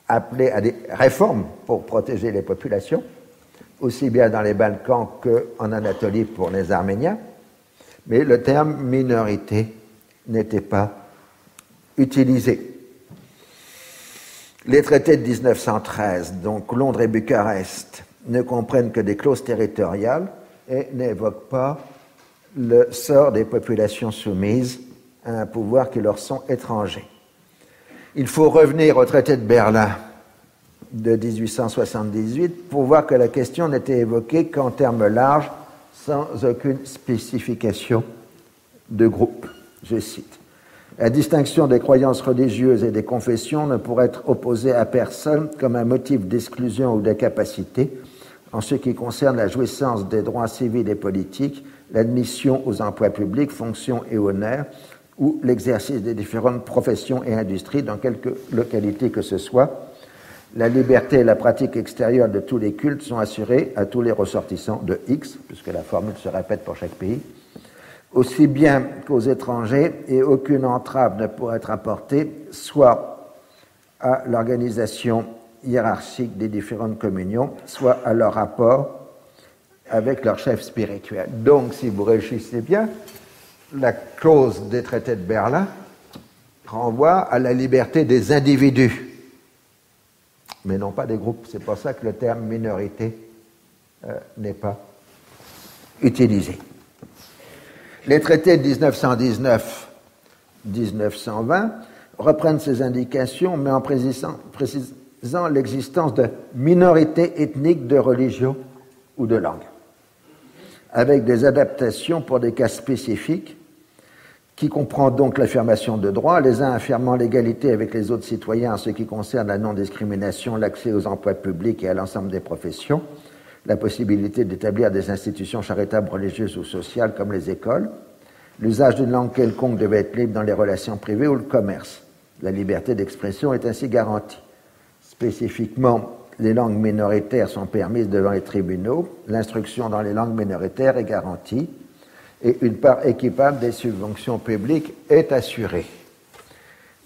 B: appelaient à des réformes pour protéger les populations, aussi bien dans les Balkans qu'en Anatolie pour les Arméniens, mais le terme minorité n'était pas utilisé. Les traités de 1913, donc Londres et Bucarest, ne comprennent que des clauses territoriales et n'évoquent pas le sort des populations soumises à un pouvoir qui leur sont étrangers. Il faut revenir au traité de Berlin de 1878 pour voir que la question n'était évoquée qu'en termes larges, sans aucune spécification de groupe. Je cite. La distinction des croyances religieuses et des confessions ne pourrait être opposée à personne comme un motif d'exclusion ou d'incapacité en ce qui concerne la jouissance des droits civils et politiques, l'admission aux emplois publics, fonctions et honneurs, ou l'exercice des différentes professions et industries dans quelque localité que ce soit. La liberté et la pratique extérieure de tous les cultes sont assurées à tous les ressortissants de X, puisque la formule se répète pour chaque pays, aussi bien qu'aux étrangers, et aucune entrave ne pourrait être apportée, soit à l'organisation hiérarchique des différentes communions, soit à leur rapport avec leur chef spirituel. Donc, si vous réfléchissez bien, la clause des traités de Berlin renvoie à la liberté des individus, mais non pas des groupes. C'est pour ça que le terme minorité n'est pas utilisé. Les traités de 1919-1920 reprennent ces indications, mais en précisant l'existence de minorités ethniques de religion ou de langue, avec des adaptations pour des cas spécifiques, qui comprend donc l'affirmation de droits, les uns affirmant l'égalité avec les autres citoyens en ce qui concerne la non-discrimination, l'accès aux emplois publics et à l'ensemble des professions, la possibilité d'établir des institutions charitables, religieuses ou sociales comme les écoles. L'usage d'une langue quelconque devait être libre dans les relations privées ou le commerce. La liberté d'expression est ainsi garantie. Spécifiquement les langues minoritaires sont permises devant les tribunaux, l'instruction dans les langues minoritaires est garantie et une part équitable des subventions publiques est assurée.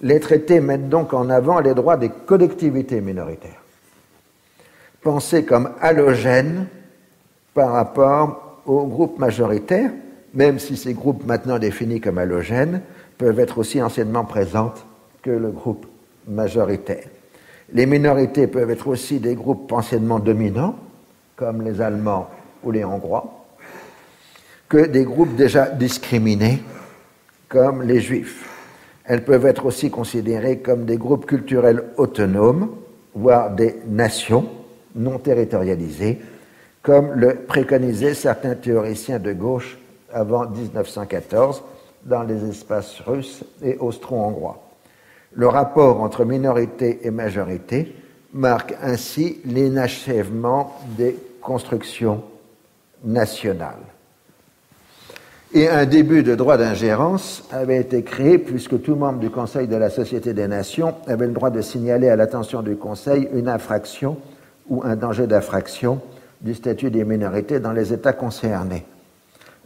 B: Les traités mettent donc en avant les droits des collectivités minoritaires, pensés comme allogènes par rapport aux groupes majoritaires, même si ces groupes maintenant définis comme allogènes peuvent être aussi anciennement présentes que le groupe majoritaire. Les minorités peuvent être aussi des groupes anciennement dominants, comme les Allemands ou les Hongrois, que des groupes déjà discriminés, comme les Juifs. Elles peuvent être aussi considérées comme des groupes culturels autonomes, voire des nations non territorialisées, comme le préconisaient certains théoriciens de gauche avant 1914 dans les espaces russes et austro-hongrois. Le rapport entre minorité et majorité marque ainsi l'inachèvement des constructions nationales. Et un début de droit d'ingérence avait été créé puisque tout membre du Conseil de la Société des Nations avait le droit de signaler à l'attention du Conseil une infraction ou un danger d'infraction du statut des minorités dans les États concernés.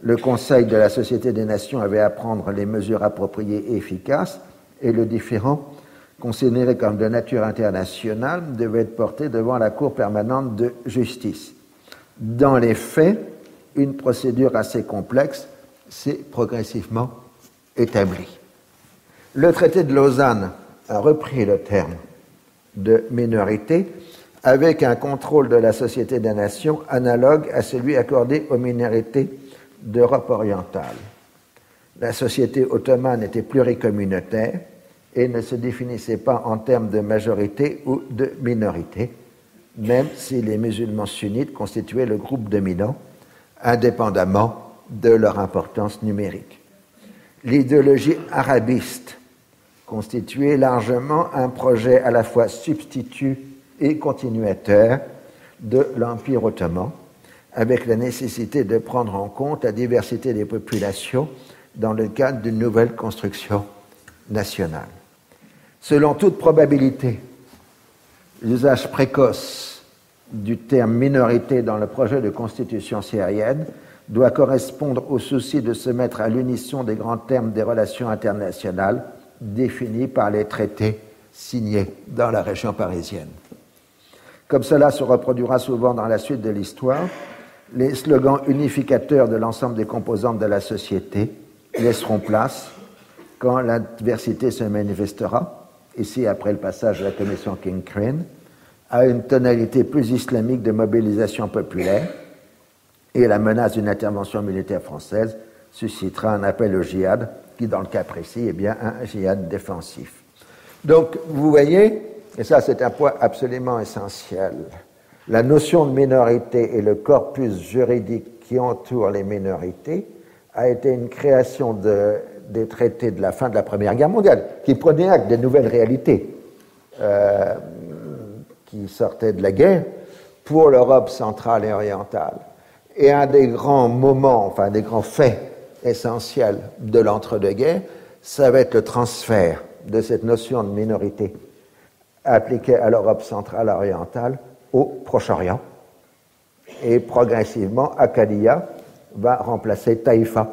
B: Le Conseil de la Société des Nations avait à prendre les mesures appropriées et efficaces et le différend, considéré comme de nature internationale, devait être porté devant la Cour permanente de justice. Dans les faits, une procédure assez complexe s'est progressivement établie. Le traité de Lausanne a repris le terme de minorité avec un contrôle de la Société des Nations analogue à celui accordé aux minorités d'Europe orientale. La société ottomane était pluricommunautaire et ne se définissait pas en termes de majorité ou de minorité, même si les musulmans sunnites constituaient le groupe dominant, indépendamment de leur importance numérique. L'idéologie arabiste constituait largement un projet à la fois substitut et continuateur de l'Empire ottoman, avec la nécessité de prendre en compte la diversité des populations dans le cadre d'une nouvelle construction nationale. Selon toute probabilité, l'usage précoce du terme minorité dans le projet de constitution syrienne doit correspondre au souci de se mettre à l'unisson des grands termes des relations internationales définis par les traités signés dans la région parisienne. Comme cela se reproduira souvent dans la suite de l'histoire, les slogans unificateurs de l'ensemble des composantes de la société laisseront place, quand l'adversité se manifestera, ici après le passage de la commission King-Crane, à une tonalité plus islamique de mobilisation populaire, et la menace d'une intervention militaire française suscitera un appel au djihad, qui dans le cas précis est bien un djihad défensif. Donc vous voyez, et ça c'est un point absolument essentiel, la notion de minorité et le corpus juridique qui entoure les minorités a été une création des traités de la fin de la Première Guerre mondiale, qui prenaient acte des nouvelles réalités qui sortaient de la guerre pour l'Europe centrale et orientale. Et un des grands moments, enfin des grands faits essentiels de l'entre-deux-guerres, ça va être le transfert de cette notion de minorité appliquée à l'Europe centrale et orientale au Proche-Orient. Et progressivement, Ahmadiyya va remplacer Taïfa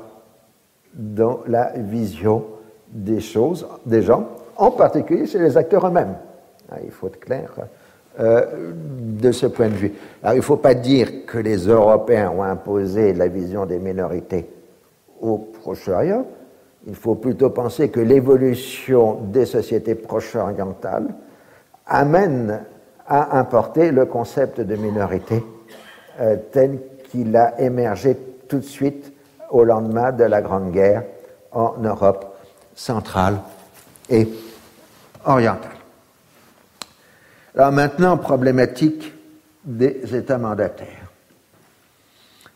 B: dans la vision des choses, des gens, en particulier chez les acteurs eux-mêmes. Il faut être clair de ce point de vue. Alors, il ne faut pas dire que les Européens ont imposé la vision des minorités au Proche-Orient. Il faut plutôt penser que l'évolution des sociétés proche-orientales amène à importer le concept de minorité tel qu'il a émergé tout de suite au lendemain de la Grande Guerre en Europe centrale et orientale. Alors maintenant, problématique des États mandataires.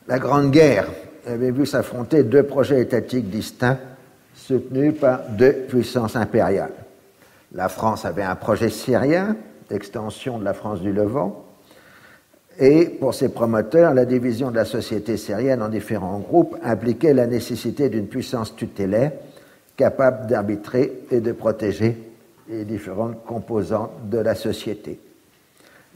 B: La Grande Guerre avait vu s'affronter deux projets étatiques distincts soutenus par deux puissances impériales. La France avait un projet syrien d'extension de la France du Levant, et pour ses promoteurs, la division de la société syrienne en différents groupes impliquait la nécessité d'une puissance tutélaire capable d'arbitrer et de protéger les différentes composantes de la société.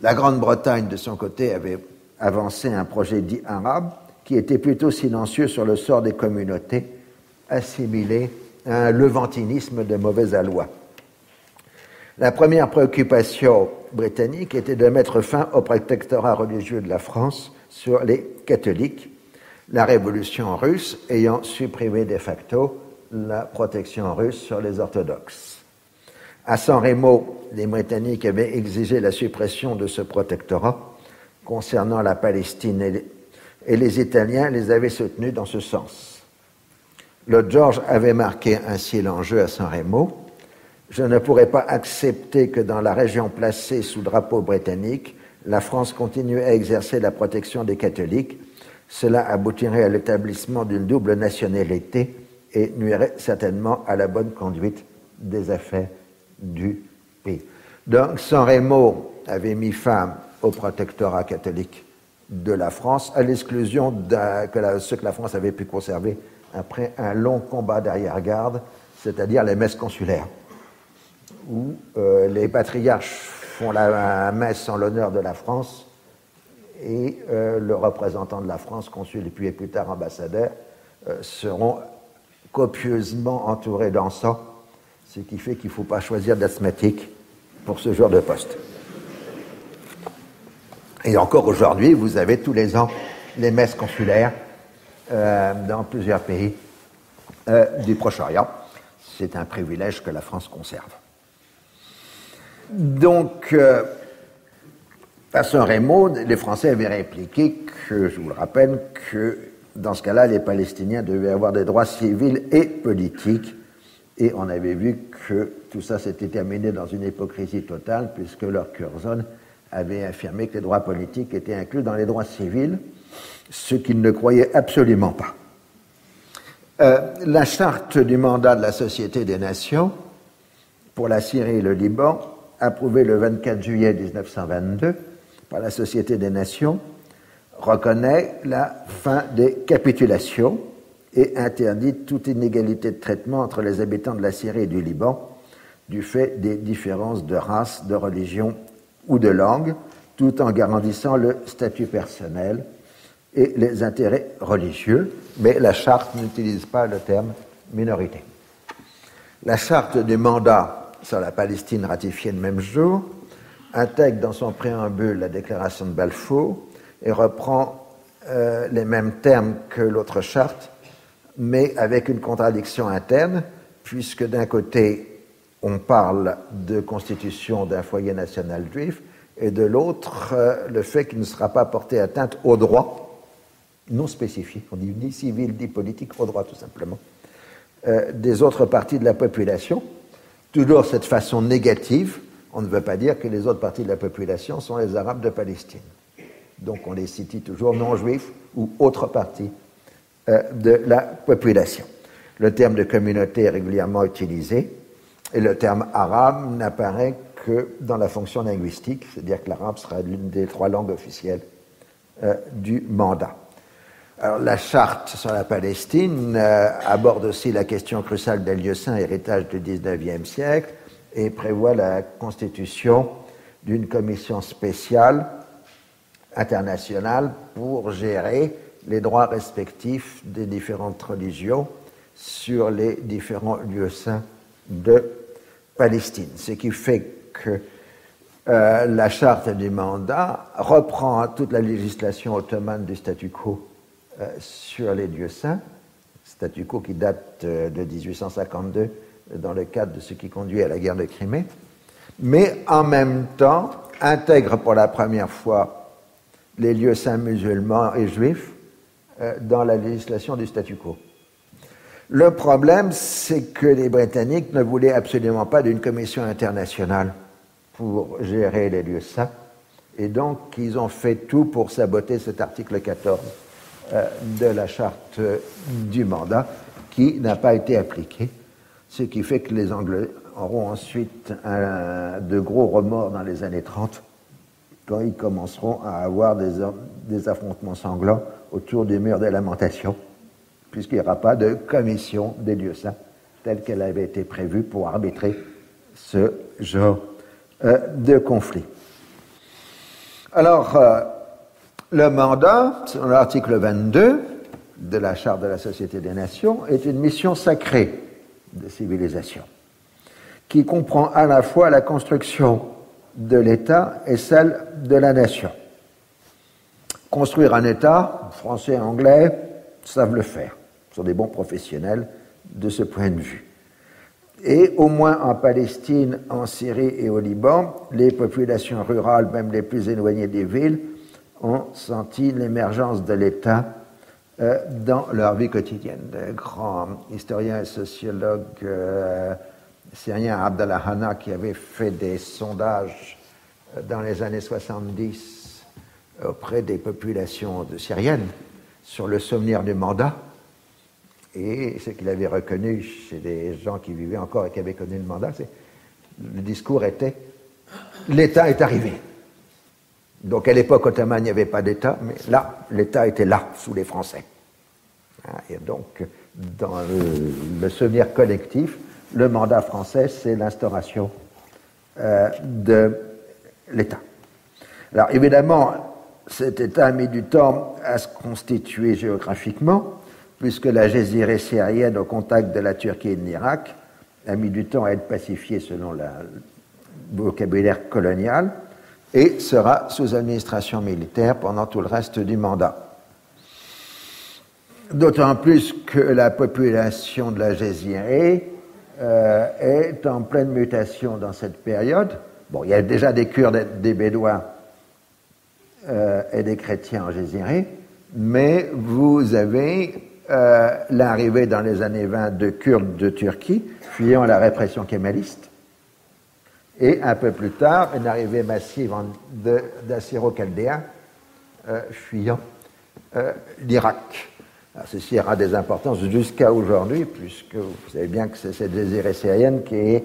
B: La Grande-Bretagne, de son côté, avait avancé un projet dit arabe qui était plutôt silencieux sur le sort des communautés assimilées à un levantinisme de mauvais aloi. La première préoccupation britannique était de mettre fin au protectorat religieux de la France sur les catholiques, la révolution russe ayant supprimé de facto la protection russe sur les orthodoxes. À San Remo, les Britanniques avaient exigé la suppression de ce protectorat concernant la Palestine et les Italiens les avaient soutenus dans ce sens. Lord George avait marqué ainsi l'enjeu à San Remo. Je ne pourrais pas accepter que dans la région placée sous drapeau britannique, la France continue à exercer la protection des catholiques. Cela aboutirait à l'établissement d'une double nationalité et nuirait certainement à la bonne conduite des affaires du pays. Donc, San Remo avait mis fin au protectorat catholique de la France, à l'exclusion de ce que la France avait pu conserver après un long combat d'arrière-garde, c'est-à-dire les messes consulaires, où les patriarches font la messe en l'honneur de la France et le représentant de la France, consul et puis plus tard ambassadeur, seront copieusement entourés d'encens, ce qui fait qu'il ne faut pas choisir d'asthmatique pour ce genre de poste. Et encore aujourd'hui, vous avez tous les ans les messes consulaires dans plusieurs pays du Proche-Orient. C'est un privilège que la France conserve. Donc, à San Remo, les Français avaient répliqué que, je vous le rappelle, que dans ce cas-là, les Palestiniens devaient avoir des droits civils et politiques. Et on avait vu que tout ça s'était terminé dans une hypocrisie totale, puisque Lord Curzon avait affirmé que les droits politiques étaient inclus dans les droits civils, ce qu'il ne croyait absolument pas. La charte du mandat de la Société des Nations pour la Syrie et le Liban, approuvée le 24 juillet 1922 par la Société des Nations, reconnaît la fin des capitulations et interdit toute inégalité de traitement entre les habitants de la Syrie et du Liban du fait des différences de race, de religion ou de langue, tout en garantissant le statut personnel et les intérêts religieux, mais la charte n'utilise pas le terme minorité. La charte du mandat sur la Palestine ratifiée le même jour intègre dans son préambule la déclaration de Balfour et reprend les mêmes termes que l'autre charte, mais avec une contradiction interne, puisque d'un côté, on parle de constitution d'un foyer national juif, et de l'autre, le fait qu'il ne sera pas porté atteinte aux droits non spécifiés, on dit ni civil ni politique, aux droits tout simplement, des autres parties de la population. Toujours cette façon négative, on ne veut pas dire que les autres parties de la population sont les Arabes de Palestine. Donc on les cite toujours non-juifs ou autres parties de la population. Le terme de communauté est régulièrement utilisé et le terme arabe n'apparaît que dans la fonction linguistique, c'est-à-dire que l'arabe sera l'une des 3 langues officielles du mandat. Alors, la charte sur la Palestine aborde aussi la question cruciale des lieux saints, héritage du XIXe siècle, et prévoit la constitution d'une commission spéciale internationale pour gérer les droits respectifs des différentes religions sur les différents lieux saints de Palestine. Ce qui fait que la charte du mandat reprend toute la législation ottomane du statu quo sur les lieux saints, statu quo qui date de 1852 dans le cadre de ce qui conduit à la guerre de Crimée, mais en même temps intègre pour la première fois les lieux saints musulmans et juifs dans la législation du statu quo. Le problème, c'est que les Britanniques ne voulaient absolument pas d'une commission internationale pour gérer les lieux saints, et donc ils ont fait tout pour saboter cet article 14 de la charte du mandat, qui n'a pas été appliqué, ce qui fait que les Anglais auront ensuite de gros remords dans les années 30, quand ils commenceront à avoir des affrontements sanglants autour du mur des lamentations, puisqu'il n'y aura pas de commission des lieux saints telle qu'elle avait été prévue pour arbitrer ce genre de conflit. Alors, le mandat, selon l'article 22 de la Charte de la Société des Nations, est une mission sacrée de civilisation, qui comprend à la fois la construction de l'État et celle de la nation. Construire un État, français et anglais savent le faire, sont des bons professionnels de ce point de vue. Et au moins en Palestine, en Syrie et au Liban, les populations rurales, même les plus éloignées des villes, ont senti l'émergence de l'État dans leur vie quotidienne. Le grand historien et sociologue syrien Abdallah Hanna, qui avait fait des sondages dans les années 70 auprès des populations syriennes sur le souvenir du mandat, et ce qu'il avait reconnu chez des gens qui vivaient encore et qui avaient connu le mandat, le discours était « l'État est arrivé ». Donc à l'époque ottomane, il n'y avait pas d'État, mais là, l'État était là, sous les Français. Et donc, dans le souvenir collectif, le mandat français, c'est l'instauration de l'État. Alors évidemment, cet État a mis du temps à se constituer géographiquement, puisque la Jésirée syrienne, au contact de la Turquie et de l'Irak, a mis du temps à être pacifiée selon le vocabulaire colonial, et sera sous administration militaire pendant tout le reste du mandat. D'autant plus que la population de la Jésirée est en pleine mutation dans cette période. Bon, il y a déjà des Kurdes, des Bédouins et des chrétiens en Jésirée, mais vous avez l'arrivée dans les années 20 de Kurdes de Turquie, fuyant la répression kémaliste, et un peu plus tard, une arrivée massive d'Assyro-Chaldéens fuyant l'Irak. Alors, ceci aura des importances jusqu'à aujourd'hui, puisque vous savez bien que c'est cette Jésirée syrienne qui est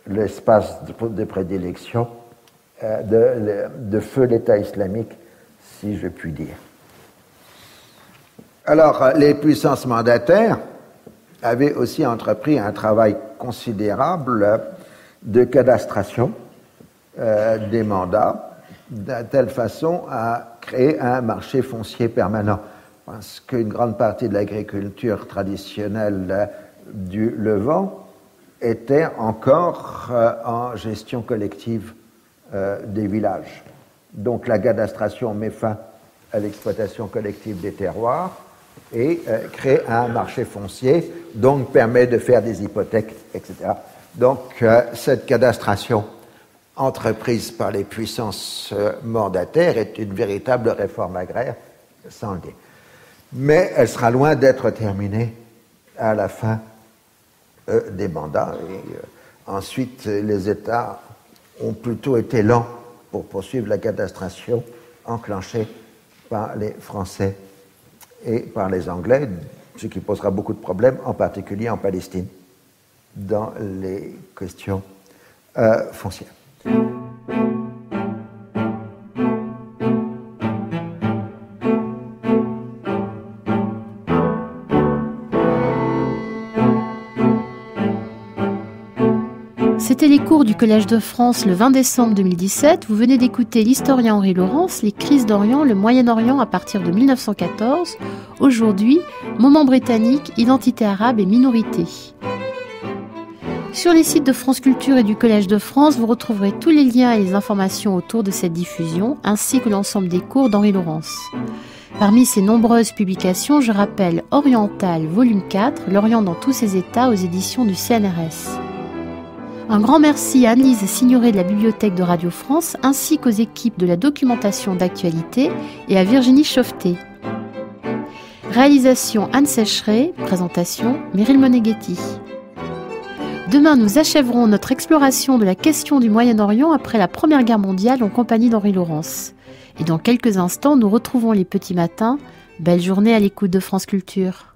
B: l'espace de prédilection de feu l'État islamique, si je puis dire. Alors, les puissances mandataires avaient aussi entrepris un travail considérable de cadastration des mandats, de telle façon à créer un marché foncier permanent. Parce qu'une grande partie de l'agriculture traditionnelle du Levant était encore en gestion collective des villages. Donc la cadastration met fin à l'exploitation collective des terroirs et crée un marché foncier, donc permet de faire des hypothèques, etc. Donc cette cadastration entreprise par les puissances mandataires est une véritable réforme agraire, sans le dire. Mais elle sera loin d'être terminée à la fin des mandats. Et ensuite, les États ont plutôt été lents pour poursuivre la cadastration enclenchée par les Français et par les Anglais, ce qui posera beaucoup de problèmes, en particulier en Palestine, dans les questions foncières.
A: C'était les cours du Collège de France le 20 décembre 2017. Vous venez d'écouter l'historien Henri Laurence, les crises d'Orient, le Moyen-Orient à partir de 1914. Aujourd'hui, moment britannique, identité arabe et minorité. Sur les sites de France Culture et du Collège de France, vous retrouverez tous les liens et les informations autour de cette diffusion, ainsi que l'ensemble des cours d'Henri Laurence. Parmi ces nombreuses publications, je rappelle Oriental, volume 4, L'Orient dans tous ses états, aux éditions du CNRS. Un grand merci à Anne-Lise Signoret de la Bibliothèque de Radio France, ainsi qu'aux équipes de la documentation d'actualité et à Virginie Chauveté. Réalisation Anne Sécheret, présentation Meryl Moneghetti. Demain, nous achèverons notre exploration de la question du Moyen-Orient après la Première Guerre mondiale en compagnie d'Henri Laurence. Et dans quelques instants, nous retrouvons les petits matins. Belle journée à l'écoute de France Culture.